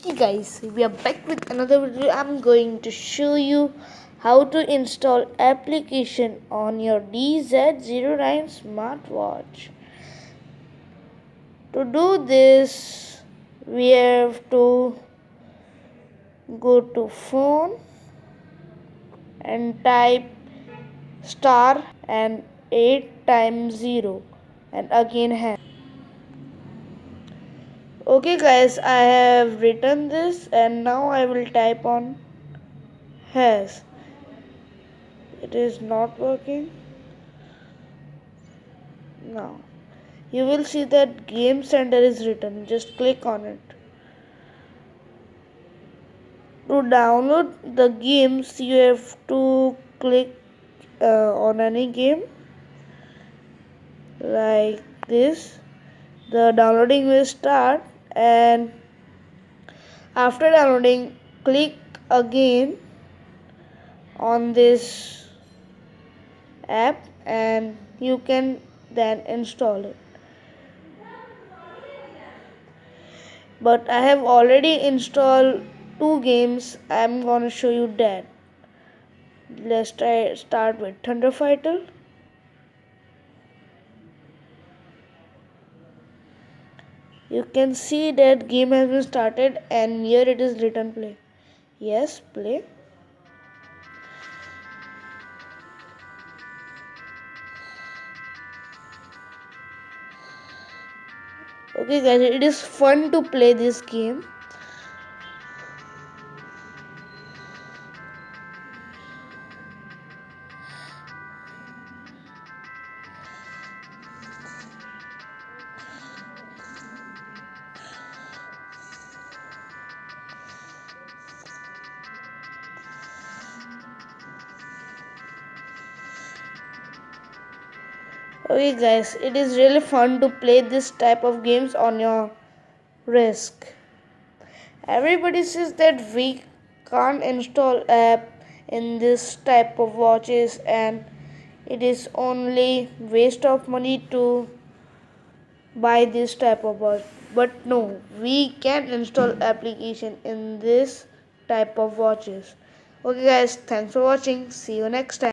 Okay guys, we are back with another video. I'm going to show you how to install application on your DZ09 smartwatch. To do this, we have to go to phone and type star and 8 times 0 and again hash. Okay guys, I have written this and now I will type on hash. It is not working. Now you will see that game center is written. Just click on it. To download the games, you have to click on any game like this. The downloading will start, and after downloading, click again on this app and you can then install it. But I have already installed 2 games. I'm gonna show you that. Let's start with Thunder Fighter. You can see that game has been started and here it is written play. Yes, play. Okay guys, it is fun to play this game. Okay guys, it is really fun to play this type of games on your risk. Everybody says that we can't install app in this type of watches and it is only waste of money to buy this type of watch. But no, we can install application in this type of watches. Okay guys, thanks for watching. See you next time.